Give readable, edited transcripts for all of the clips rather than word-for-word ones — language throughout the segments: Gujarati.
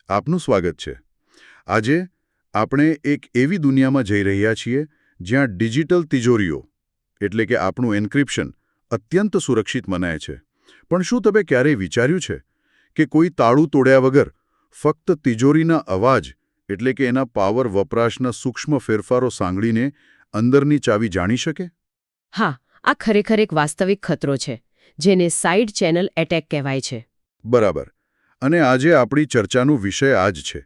આપનું સ્વાગત છે. આજે આપણે એક એવી દુનિયામાં જઈ રહ્યા છીએ જ્યાં ડિજિટલ તિજોરીઓ એટલે કે આપણું એન્ક્રિપ્શન અત્યંત સુરક્ષિત મનાય છે. પણ શું તમે ક્યારેય વિચાર્યું છે કે કોઈ તાળું તોડ્યા વગર ફક્ત તિજોરીના અવાજ એટલે કે એના પાવર વપરાશના સૂક્ષ્મ ફેરફારો સાંગળીને અંદરની ચાવી જાણી શકે? હા, આ ખરેખર એક વાસ્તવિક ખતરો છે, જેને સાઇડ ચેનલ એટેક કહેવાય છે. બરાબર. અને આજે આપણી ચર્ચાનો વિષય આ જ છે.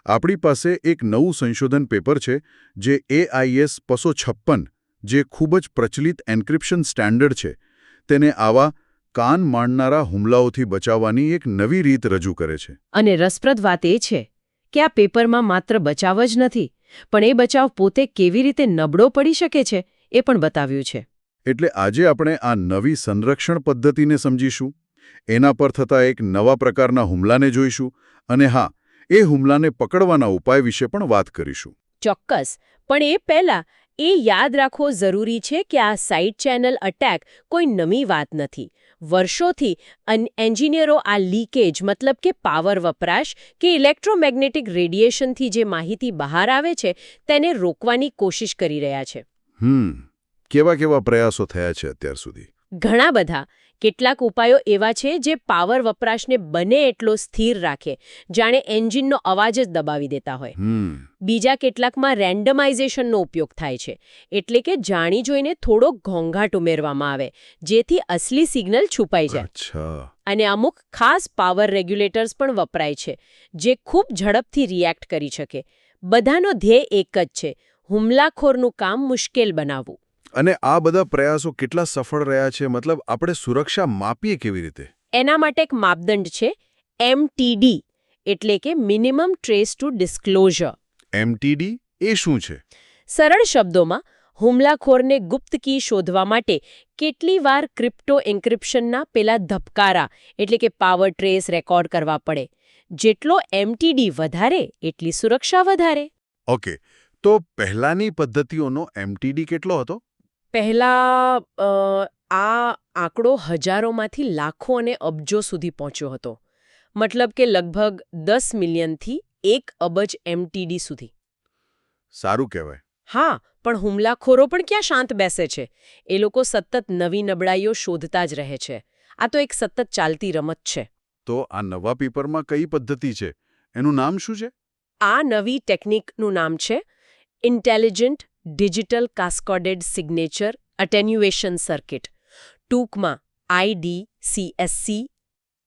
આપણી પાસે એક નવું સંશોધન પેપર છે જે AIS 256 જે ખૂબ જ પ્રચલિત એન્ક્રિપ્શન સ્ટેન્ડર્ડ છે તેને આવા કાન માંડનારા હુમલાઓથી બચાવવાની એક નવી રીત રજૂ કરે છે. અને રસપ્રદ વાત એ છે કે આ પેપરમાં માત્ર બચાવ જ નથી, પણ એ બચાવ પોતે કેવી રીતે નબળો પડી શકે છે એ પણ બતાવ્યું છે. એટલે આજે આપણે આ નવી સંરક્ષણ પદ્ધતિને સમજીશું, એના પર થતા એક નવા પ્રકારના હુમલાને જોઈશું અને હા, એ હુમલાને પકડવાના ઉપાય વિશે પણ વાત કરીશું. ચોક્કસ, પણ એ પહેલા એ યાદ રાખવો જરૂરી છે કે આ સાઇડ ચેનલ અટેક કોઈ નવી વાત નથી. વર્ષોથી એન્જિનિયરો આ લીકેજ મતલબ કે પાવર વપરાશ કે ઇલેક્ટ્રોમેગ્નેટિક રેડિયેશનથી જે માહિતી બહાર આવે છે તેને રોકવાની કોશિશ કરી રહ્યા છે. કેવા પ્રયાસો થયા છે અત્યાર સુધી? ઘણા બધા. કેટલાક ઉપાયો એવા છે જે પાવર વપરાશને બને એટલો સ્થિર રાખે, જાણે એન્જિનનો અવાજ જ દબાવી દેતા હોય. બીજા કેટલાકમાં રેન્ડમાઇઝેશનનો ઉપયોગ થાય છે, એટલે કે જાણી જોઈને થોડો ઘોંઘાટ ઉમેરવામાં આવે, જેથી અસલી સિગ્નલ છુપાઈ જાય. અને અમુક ખાસ પાવર રેગ્યુલેટર્સ પણ વપરાય છે, જે ખૂબ ઝડપથી રિએક્ટ કરી શકે. બધાનો ધ્યેય એક જ છે, હુમલાખોરનું કામ મુશ્કેલ બનાવવું. અને આ બધા પ્રયાસો કેટલા સફળ રહ્યા છે? મતલબ આપણે સુરક્ષા માપીએ કેવી રીતે? એના માટે એક માપદંડ છે MTD, એટલે કે minimum trace to disclosure. MTD એ શું છે? સરળ શબ્દોમાં, હુમલાખોરને ગુપ્ત કી શોધવા માટે કેટલી વાર ક્રિપ્ટો એન્ક્રિપ્શનના પેલા ધબકારા એટલે કે પાવર ટ્રેસ રેકોર્ડ કરવા પડે. જેટલો MTD વધારે એટલી સુરક્ષા વધારે. ઓકે, તો પહેલાની પદ્ધતિઓનો MTD કેટલો હતો? પહેલા આ આંકડો હજારોમાંથી લાખો અને અબજો સુધી પહોંચ્યો હતો. મતલબ કે લગભગ 10 મિલિયનથી 1 અબજ MTD સુધી. સારું કહેવાય. હા, પણ હુમલાખોરો પણ ક્યાં શાંત બેસે છે? એ લોકો સતત નવી નબળાઈઓ શોધતા જ રહે છે. આ તો એક સતત ચાલતી રમત છે. તો આ નવા પેપરમાં કઈ પદ્ધતિ છે? એનું નામ શું છે? આ નવી ટેકનિકનું નામ છે ઇન્ટેલિજન્ટ ડિજિટલ કાસ્કોડેડ સિગ્નેચર અટેન્યુએશન સર્કિટ, ટૂંકમાં IDCSC.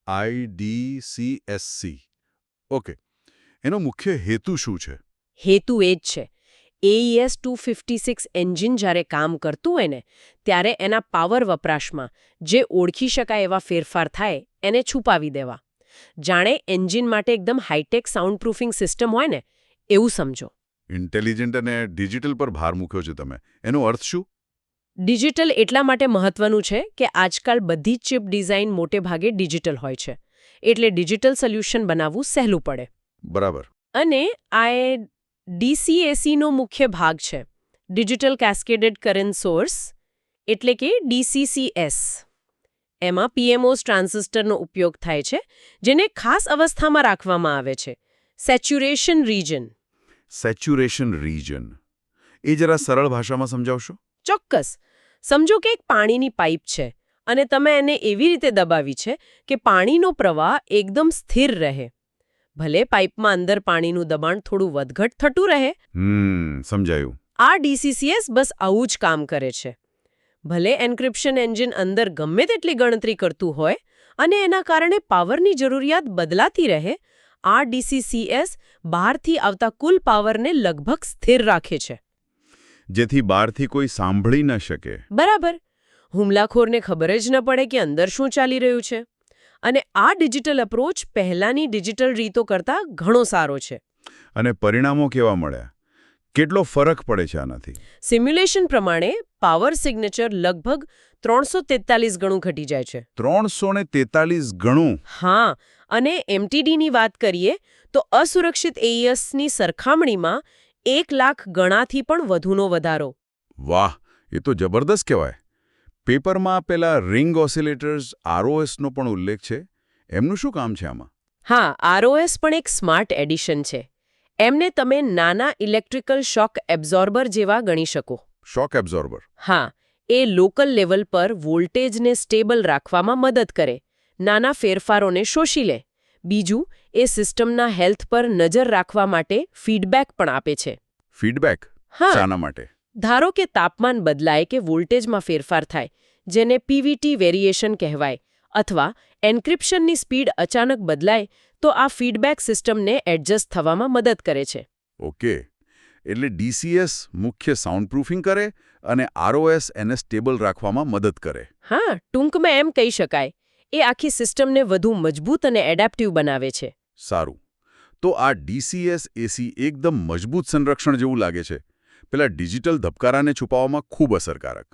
IDCSC. ઓકે. એનો મુખ્ય હેતુ શું છે? હેતુ એ જ છે. AES 256 એન્જિન જ્યારે કામ કરતું હોય ને, ત્યારે એના પાવર વપરાશમાં જે ઓળખી શકાય એવા ફેરફાર થાય એને છુપાવી દેવા. જાણે એન્જિન માટે એકદમ હાઈટેક સાઉન્ડપ્રૂફિંગ સિસ્ટમ હોય ને, એવું સમજો. ઇન્ટેલિજન્ટ અને ડિજિટલ પર ભાર મૂક્યો છે તમે. એનો અર્થ શું? ડિજિટલ એટલા માટે મહત્વનું છે કે આજકાલ બધી જ ચિપ ડિઝાઇન મોટે ભાગે ડિજિટલ હોય છે. એટલે ડિજિટલ સોલ્યુશન બનાવવું સહેલું પડે. બરાબર. અને આ DCACનો મુખ્ય ભાગ છે, ડિજિટલ કેસ્કેડેડ કરંટ સોર્સ, એટલે કે DCCS. એમાં PMOS ટ્રાન્ઝિસ્ટરનો ઉપયોગ થાય છે, જેને ખાસ અવસ્થામાં રાખવામાં આવે છે, સેચ્યુરેશન રીજન. Saturation region. એ જરા સરળ ભાષામાં સમજાવશો? ચોક્કસ. સમજો કે એક પાણીની પાઇપ છે અને તમે એને એવી રીતે દબાવી છે કે પાણીનો પ્રવાહ એકદમ સ્થિર રહે. ભલે પાઇપમાં અંદર પાણીનું દબાણ થોડું વધઘટ થતું રહે. સમજાયું. આ DCCS બસ આવું જ કામ કરે છે. ભલે એન્ક્રિપ્શન એન્જિન અંદર ગમે તેટલી ગણતરી કરતું હોય અને એના કારણે પાવરની જરૂરિયાત બદલાતી રહે, આ DCCS બહારથી આવતા કુલ પાવરને લગભગ સ્થિર રાખે છે. જેથી બહારથી કોઈ સાંભળી ન શકે. બરાબર. હુમલાખોરને ખબર જ ન પડે કે અંદર શું ચાલી રહ્યું છે. અને આ ડિજિટલ અપ્રોચ પહેલાની ડિજિટલ રીતો કરતાં ઘણો સારો છે. અને પરિણામો કેવા મળ્યા? કેટલો ફરક પડે છે આનાથી? સિમ્યુલેશન પ્રમાણે પાવર સિગ્નેચર લગભગ 343 ગણું ઘટી જાય છે. 343 ગણું? હા, અને MTDની વાત કરીએ તો અસુરક્ષિત AESની સરખામણીમાં 1 લાખ ગણાથી પણ વધુનો વધારો. વાહ, એ તો જબરદસ્ત કહેવાય. પેપરમાં પેલા રિંગ ઓસિલેટર્સ ROSનો પણ ઉલ્લેખ છે. એમનું શું કામ છે આમાં? હા, આરઓએસ પણ એક સ્માર્ટ એડિશન છે. એમને તમે નાના ઇલેક્ટ્રિકલ શોક એબ્ઝોર્બર જેવા ગણી શકો. શોક એબ્ઝોર્બર. હા, એ લોકલ લેવલ પર વોલ્ટેજને સ્ટેબલ રાખવામાં મદદ કરે, નાના ફેરફારોને શોષી લે. બીજું, એ સિસ્ટમના હેલ્થ પર નજર રાખવા માટે ફીડબેક પણ આપે છે. ફીડબેક? હા. શાના માટે? ધારો કે તાપમાન બદલાય કે વોલ્ટેજમાં ફેરફાર થાય, જેને પીવીટી વેરિએશન કહેવાય, અથવા એન્ક્રિપ્શનની સ્પીડ અચાનક બદલાય, તો આ ફીડબેક સિસ્ટમને એડજસ્ટ થવામાં મદદ કરે છે. ઓકે. એટલે ડીસીએસ મુખ્ય સાઉન્ડપ્રૂફિંગ કરે અને આરઓએસ એને સ્ટેબલ રાખવામાં મદદ કરે. હા, ટૂંકમાં એમ કહી શકાય, એ આખી સિસ્ટમને વધુ મજબૂત અને એડેપ્ટિવ બનાવે છે. સારું. તો આ ડીસીએસ એસી એકદમ મજબૂત સંરક્ષણ જેવું લાગે છે. પેલા ડિજિટલ ધબકારાને છુપાવવામાં ખૂબ અસરકારક.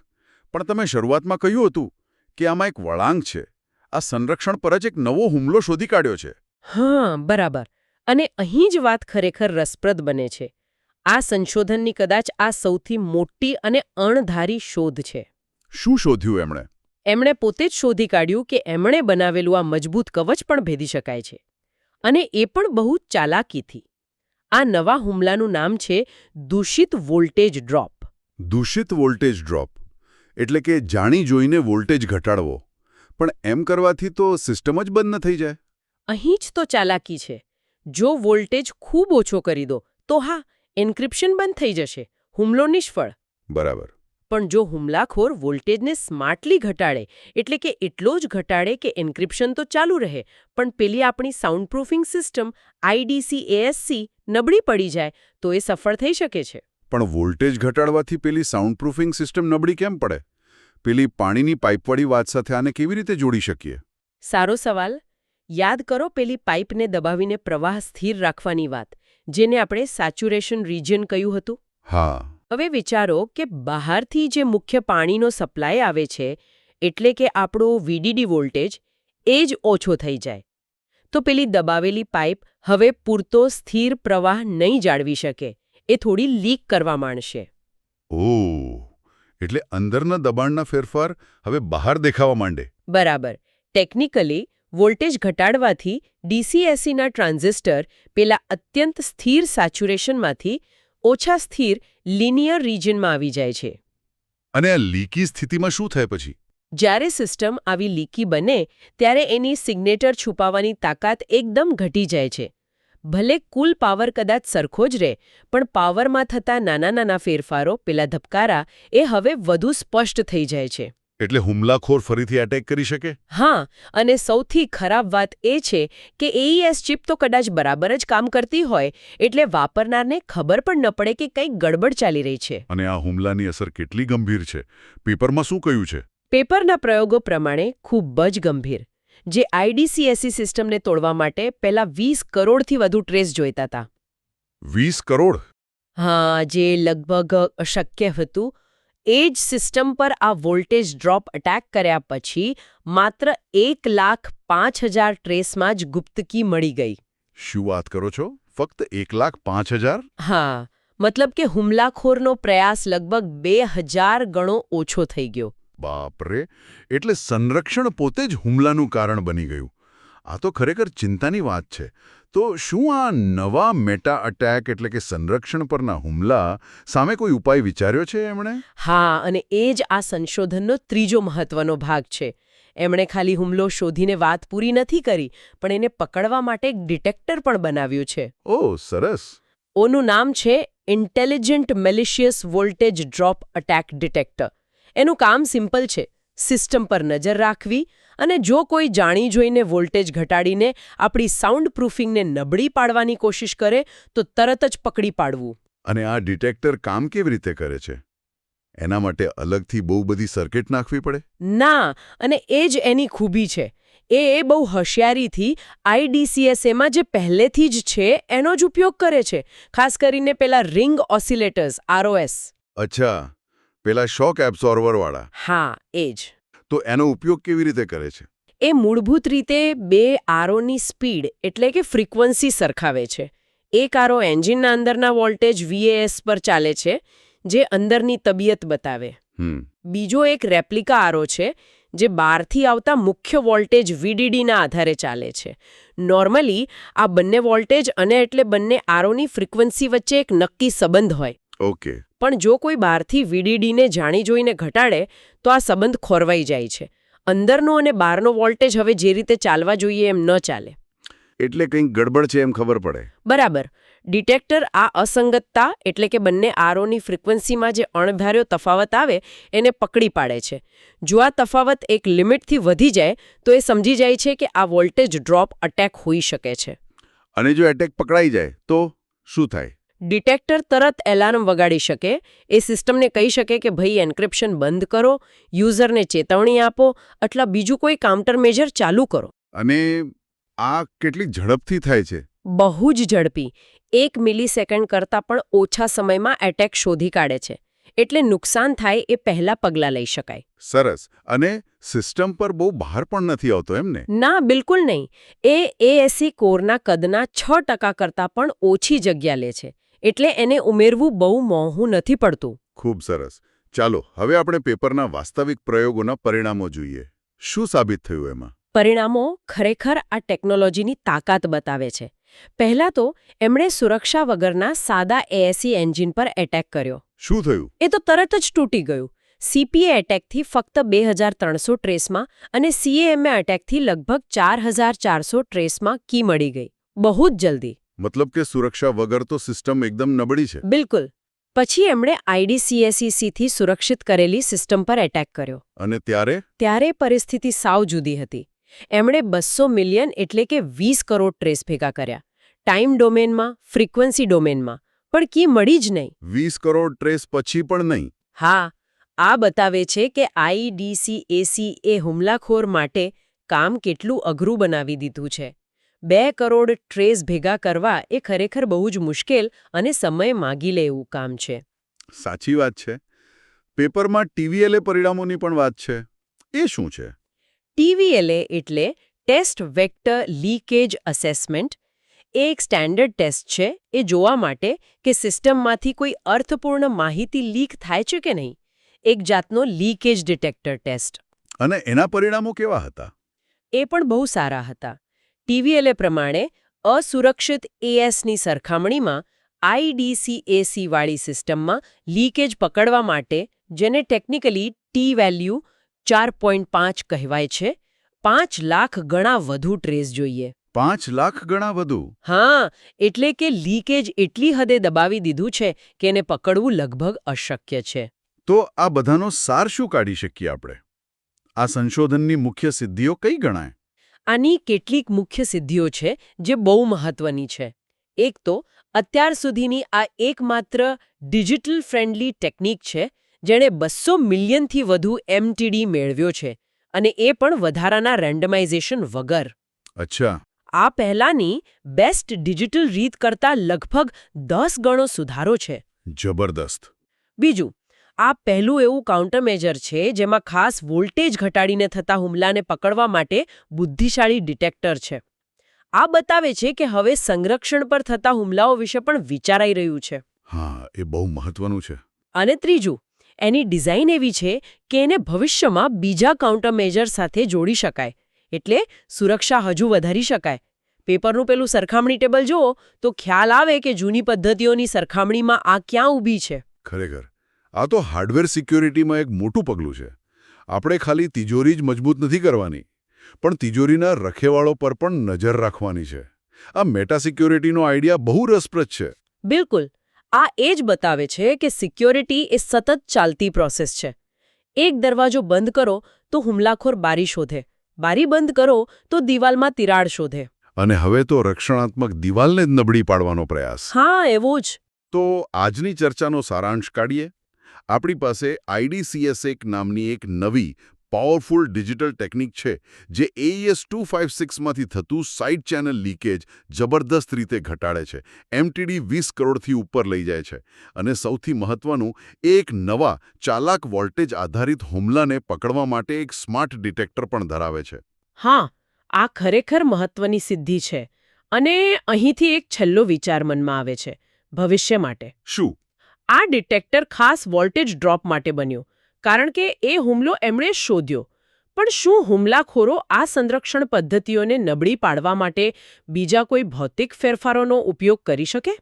પણ તમે શરૂઆતમાં કહ્યું હતું કે આમાં એક વળાંક છે. આ સંરક્ષણ પર જ એક નવો હુમલો શોધી કાઢ્યો છે. હા, બરાબર. અને અહીં જ વાત ખરેખર રસપ્રદ બને છે. આ સંશોધનની કદાચ આ સૌથી મોટી અને અણધારી શોધ છે. શું શોધ્યું એમણે? એમણે પોતે જ શોધી કાઢ્યું કે એમણે બનાવેલું આ મજબૂત કવચ પણ ભેદી શકાય છે. અને એ પણ બહુ ચાલાકીથી. આ નવા હુમલાનું નામ છે દૂષિત વોલ્ટેજ ડ્રોપ. દૂષિત વોલ્ટેજ ડ્રોપ. એટલે કે જાણી જોઈને વોલ્ટેજ ઘટાડવો. પણ એમ કરવાથી તો સિસ્ટમ જ બંધ ન થઈ જાય. અહીં જ તો ચાલાકી છે. જો વોલ્ટેજ ખૂબ ઓછો કરી દો તો હા, એન્ક્રિપ્શન બંધ થઈ જશે, હુમલો નિષ્ફળ. બરાબર. પણ જો હુમલાખોર વોલ્ટેજને સ્માર્ટલી ઘટાડે, એટલે કે એટલો જ ઘટાડે કે એન્ક્રિપ્શન તો ચાલુ રહે, પણ પેલી આપણી સાઉન્ડપ્રૂફિંગ સિસ્ટમ IDC-ASC નબળી પડી જાય, તો એ સફળ થઈ શકે છે. પણ વોલ્ટેજ ઘટાડવાથી પેલી સાઉન્ડપ્રૂફિંગ સિસ્ટમ નબળી કેમ પડે? પેલી પાણીની પાઇપવાળી વાત સાથે આને કેવી રીતે જોડી શકીએ? સારો સવાલ. યાદ કરો પેલી પાઇપને દબાવીને પ્રવાહ સ્થિર રાખવાની વાત, જેને આપણે સેચ્યુરેશન રિજિયન કહ્યું હતું? હા. હવે વિચારો કે બહારથી જે મુખ્ય પાણીનો સપ્લાય આવે છે, એટલે કે આપણો VDD વોલ્ટેજ, એ જ ઓછો થઈ જાય. તો પેલી દબાવેલી પાઇપ હવે પૂરતો સ્થિર પ્રવાહ નહીં જાળવી શકે, એ થોડી લીક કરવા માંડશે. ઓહ, એટલે અંદરના દબાણના ફેરફાર હવે બહાર દેખાવા માંડે. બરાબર. ટેકનિકલી વોલ્ટેજ ઘટાડવાથી DCSCના ટ્રાન્ઝિસ્ટર પેલા અત્યંત સ્થિર સેચ્યુરેશનમાંથી ઓછા સ્થિર લિનિયર રિજિયનમાં આવી જાય છે. અને આ લીકી સ્થિતિમાં શું થાય પછી? જ્યારે સિસ્ટમ આવી લીકી બને ત્યારે એની સિગ્નેચર છુપાવવાની તાકાત એકદમ ઘટી જાય છે. ભલે કુલ પાવર કદાચ સરખો જ રહે, પણ પાવરમાં થતા નાના નાના ફેરફારો, પેલા ધબકારા, એ હવે વધુ સ્પષ્ટ થઈ જાય છે. એટલે હુમલાખોર ફરીથી એટેક કરી શકે? હા, અને સૌથી ખરાબ વાત એ છે કે AES ચિપ તો કદાચ બરાબર જ કામ કરતી હોય, એટલે વાપરનારને ખબર પણ ન પડે કે કંઈક ગડબડ ચાલી રહી છે. અને આ હુમલાની અસર કેટલી ગંભીર છે? પેપરમાં શું કહ્યું છે? પેપરના પ્રયોગો પ્રમાણે ખૂબ જ ગંભીર. જે IDC-SC સિસ્ટમને તોડવા માટે પહેલા 20 કરોડથી વધુ ટ્રેસ જોઈતા હતા. 20 કરોડ? હા, જે લગભગ અશક્ય હતું. એ જ સિસ્ટમ પર આ વોલ્ટેજ ડ્રોપ અટેક કર્યા પછી માત્ર 1,05,000 ટ્રેસમાં જ ગુપ્તકી મળી ગઈ. શું વાત કરો છો? ફક્ત 1,05,000? હા, મતલબ કે હુમલાખોરનો પ્રયાસ લગભગ 2,000 ગણો ઓછો થઈ ગયો. બાપરે! એટલે સંરક્ષણ પોતે જ હુમલાનું કારણ બની ગયું. આ તો ખરેખર ચિંતાની વાત છે. તો શું આ નવા મેટા અટેક એટલે કે સંરક્ષણ પરના હુમલા સામે કોઈ ઉપાય વિચાર્યો છે એમણે? હા, અને એ જ આ સંશોધનનો ત્રીજો મહત્વનો ભાગ છે. એમણે ખાલી હુમલો શોધીને વાત પૂરી નથી કરી, પણ એને પકડવા માટે એક ડિટેક્ટર પણ બનાવ્યું છે. ઓહ, સરસ. ઓનું નામ છે intelligent malicious voltage drop attack detector. એનું કામ સિમ્પલ છે. સિસ્ટમ પર નજર રાખવી, અને જો કોઈ જાણી જોઈને વોલ્ટેજ ઘટાડીને આપણી સાઉન્ડ પ્રૂફિંગને નબળી પાડવાની કોશિશ કરે તો તરત જ પકડી પાડવું. અને આ ડિટેક્ટર કામ કેવી રીતે કરે છે? એના માટે અલગથી બહુ બધી સર્કિટ નાખવી પડે? ના, અને એ જ એની ખૂબી છે. એ બહુ હોશિયારીથી IDC-SCમાં જે પહેલેથી જ છે એનો જ ઉપયોગ કરે છે, ખાસ કરીને પેલા રિંગ ઓસિલેટર્સ ROS. અચ્છા, પેલા શોક એબ્ઝોર્વરવાળા. હા, એ જ. તો એનો ઉપયોગ કેવી રીતે કરે છે? એ મૂળભૂત રીતે બે આરોની સ્પીડ એટલે કે ફ્રીક્વન્સી સરખાવે છે. એક આરો એન્જિનના અંદરના વોલ્ટેજ VAS પર ચાલે છે, જે અંદરની તબિયત બતાવે. બીજો એક રેપ્લિકા આરો છે, જે બહારથી આવતા મુખ્ય વોલ્ટેજ VDDના આધારે ચાલે છે. નોર્મલી આ બંને વોલ્ટેજ અને એટલે બંને આરોની ફ્રીક્વન્સી વચ્ચે એક નક્કી સંબંધ હોય. ઓકે. પણ જો કોઈ બહારથી VDDને જાણી જોઈને ઘટાડે તો આ સંબંધ ખોરવાઈ જાય છે. અંદરનો અને બહારનો વોલ્ટેજ હવે જે રીતે ચાલવા જોઈએ એમ ન ચાલે. એટલે કંઈક ગડબડ છે એમ ખબર પડે. બરાબર. ડિટેક્ટર આ અસંગતતા એટલે કે બંને આરોની ફ્રીક્વન્સીમાં જે અણધાર્યો તફાવત આવે એને પકડી પાડે છે. જો આ તફાવત એક લિમિટથી વધી જાય તો એ સમજી જાય છે કે આ વોલ્ટેજ ડ્રોપ અટેક હોઈ શકે છે. અને જો એટેક પકડાઈ જાય તો શું થાય? ડિટેક્ટર તરત એલાર્મ વગાડી શકે. એ સિસ્ટમને કહી શકે કે ભાઈ એન્ક્રિપ્શન બંધ કરો, યુઝરને ચેતવણી આપો અથવા બીજું કોઈ કાઉન્ટર મેજર ચાલુ કરો. અને આ કેટલી ઝડપથી થાય છે? બહુ જ ઝડપી. 1 મિલિસેકન્ડ કરતાં પણ ઓછા સમયમાં એટેક શોધી કાઢે છે. એટલે નુકસાન થાય એ પહેલા પગલાં લઈ શકાય. સરસ. અને સિસ્ટમ પર બહુ બહાર પણ નથી આવતો એમને? ના, બિલકુલ નહીં. એ ASE કોરના કદના 6% કરતાં પણ ઓછી જગ્યા લે છે. એટલે એને ઉમેરવું બહુ મોંઘું નથી પડતું. ખૂબ સરસ. ચાલો હવે આપણે પેપરના વાસ્તવિક પ્રયોગોના પરિણામો જોઈએ. શું સાબિત થયું એમાં? પરિણામો ખરેખર આ ટેકનોલોજીની તાકાત બતાવે છે. પહેલા તો એમણે સુરક્ષા વગરના સાદા ASE એન્જિન પર એટેક કર્યો. શું થયું? એ તો તરત જ તૂટી ગયું. CPA એટેકથી ફક્ત 2300 ટ્રેસમાં અને CAMA એટેકથી લગભગ 4400 ટ્રેસમાં કી મળી ગઈ. બહુ જ જલ્દી. મતલબ કે સુરક્ષા વગર તો સિસ્ટમ એકદમ નબળી છે. બિલકુલ. પછી એમણે IDCSEC થી સુરક્ષિત કરેલી સિસ્ટમ પર એટેક કર્યો. અને ત્યારે પરિસ્થિતિ સાવ જુદી હતી. એમણે 200 મિલિયન એટલે કે 20 કરોડ ટ્રેસ ભેગા કર્યા. ટાઈમ ડોમેનમાં, ફ્રીક્વન્સી ડોમેનમાં. પણ કી મળી જ નહીં. 20 કરોડ ટ્રેસ પછી પણ નહીં? હા, આ બતાવે છે કે IDCSEC એ હુમલાખોર માટે કામ કેટલું અઘરું બનાવી દીધું છે. 2 કરોડ ટ્રેસ ભેગા કરવા એ ખરેખર બહુ જ મુશ્કેલ અને સમય માગી લે એવું કામ છે. સાચી વાત છે. પેપરમાં TVLA પરિણામોની પણ વાત છે. એ શું છે? TVLA એટલે ટેસ્ટ વેક્ટર લીકેજ અસેસમેન્ટ. એ એક સ્ટેન્ડર્ડ ટેસ્ટ છે એ જોવા માટે કે સિસ્ટમમાંથી કોઈ અર્થપૂર્ણ માહિતી લીક થાય છે કે નહીં. એક જાતનો લીકેજ ડિટેક્ટર ટેસ્ટ. અને એના પરિણામો કેવા હતા? એ પણ બહુ સારા હતા. TVLA પ્રમાણે અસુરક્ષિત ASની સરખામણીમાં IDCSE વાળી સિસ્ટમમાં લીકેજ પકડવા માટે જેને ટેકનિકલી T-વેલ્યુ 4.5 કહેવાય છે, 5 લાખ ગણા વધુ ટ્રેસ જોઈએ. 5 લાખ ગણા વધુ? હા, એટલે કે લીકેજ એટલી હદે દબાવી દીધું છે કે એને પકડવું લગભગ અશક્ય છે. તો આ બધાનો સાર શું કાઢી શકીએ આપણે? આ સંશોધનની મુખ્ય સિદ્ધિઓ કઈ ગણાય? આની કેટલીક મુખ્ય સિદ્ધિઓ છે જે બહુ મહત્વની છે. એક તો અત્યાર સુધીની આ એકમાત્ર ડિજિટલ ફ્રેન્ડલી ટેકનિક છે જેણે 200 મિલિયનથી વધુ MTD મેળવ્યો છે અને એ પણ વધારાના રેન્ડમાઇઝેશન વગર. અચ્છા. આ પહેલાની બેસ્ટ ડિજિટલ રીત કરતાં લગભગ 10 ગણો સુધારો છે. જબરદસ્ત. બીજું, આ પહેલું એવું કાઉન્ટરમેજર છે જેમાં ખાસ વોલ્ટેજ ઘટાડીને થતા હુમલાને પકડવા માટે બુદ્ધિશાળી ડિટેક્ટર છે. આ બતાવે છે કે હવે સંરક્ષણ પર થતા હુમલાઓ વિશે પણ વિચારાઈ રહ્યું છે. હા, એ બહુ મહત્વનું છે. અને ત્રીજું, એની ડિઝાઇન એવી છે કે એને ભવિષ્યમાં બીજા કાઉન્ટરમેજર સાથે જોડી શકાય. એટલે સુરક્ષા હજુ વધારી શકાય. પેપરનું પેલું સરખામણી ટેબલ જુઓ તો ખ્યાલ આવે કે જૂની પદ્ધતિઓની સરખામણીમાં આ ક્યાં ઊભી છે. ખરેખર આ તો હાર્ડવેર સિક્યોરિટીમાં એક મોટું પગલું છે. આપણે ખાલી તિજોરી જ મજબૂત નથી કરવાની, પણ તિજોરીના રખેવાળો પર પણ નજર રાખવાની છે. આ મેટા સિક્યોરિટીનો આઈડિયા બહુ રસપ્રદ છે. બિલકુલ. આ એ જ બતાવે છે કે સિક્યોરિટી એ સતત ચાલતી પ્રોસેસ છે. એક દરવાજો બંધ કરો તો હુમલાખોર બારી શોધે, બારી બંધ કરો તો દિવાલમાં તિરાડ શોધે. અને હવે તો રક્ષણાત્મક દિવાલને જ નબળી પાડવાનો પ્રયાસ. હા, એવો જ. તો આજની ચર્ચાનો સારાંશ કાઢીએ. આપણી પાસે IDCSEC નામની એક નવી પાવરફુલ ડિજિટલ ટેકનિક છે જે AES-256માંથી થતું સાઇડ ચેનલ લીકેજ જબરદસ્ત રીતે ઘટાડે છે, MTD 20 કરોડથી ઉપર લઈ જાય છે અને સૌથી મહત્વનું, એક નવા ચાલાક વોલ્ટેજ આધારિત હુમલાને પકડવા માટે એક સ્માર્ટ ડિટેક્ટર પણ ધરાવે છે. હા, આ ખરેખર મહત્વની સિદ્ધિ છે. અને અહીંથી એક છેલ્લો વિચાર મનમાં આવે છે, ભવિષ્ય માટે. શું? આ ડિટેક્ટર ખાસ વોલ્ટેજ ડ્રોપ માટે બન્યો, કારણ કે એ હુમલો એમણે શોધ્યો. પણ શું હુમલાખોરો આ સંરક્ષણ પદ્ધતિઓને નબળી પાડવા માટે બીજા કોઈ ભૌતિક ફેરફારોનો ઉપયોગ કરી શકે?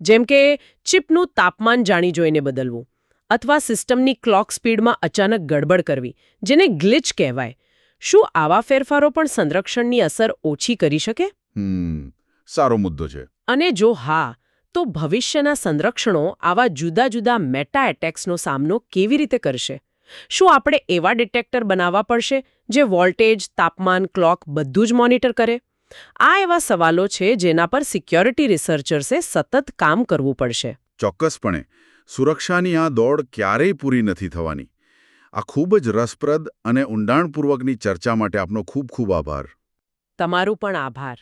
જેમ કે ચિપનું તાપમાન જાણી જોઈને બદલવું, અથવા સિસ્ટમની ક્લોક સ્પીડમાં અચાનક ગડબડ કરવી, જેને ગ્લિચ કહેવાય. શું આવા ફેરફારો પણ સંરક્ષણની અસર ઓછી કરી શકે? સારો મુદ્દો છે. અને જો હા, તો ભવિષ્યના સંરક્ષણો આવા જુદા જુદા મેટા એટેક્સનો સામનો કેવી રીતે કરશે? શું આપણે એવા ડિટેક્ટર બનાવવા પડશે જે વોલ્ટેજ, તાપમાન, ક્લોક બધું જ મોનિટર કરે? આ એવા સવાલો છે જેના પર સિક્યોરિટી રિસર્ચર્સે સતત કામ કરવું પડશે. ચોક્કસપણે સુરક્ષાની આ દોડ ક્યારેય પૂરી નથી થવાની. આ ખૂબ જ રસપ્રદ અને ઊંડાણપૂર્વકની ચર્ચા માટે આપનો ખૂબ ખૂબ આભાર. તમારું પણ આભાર.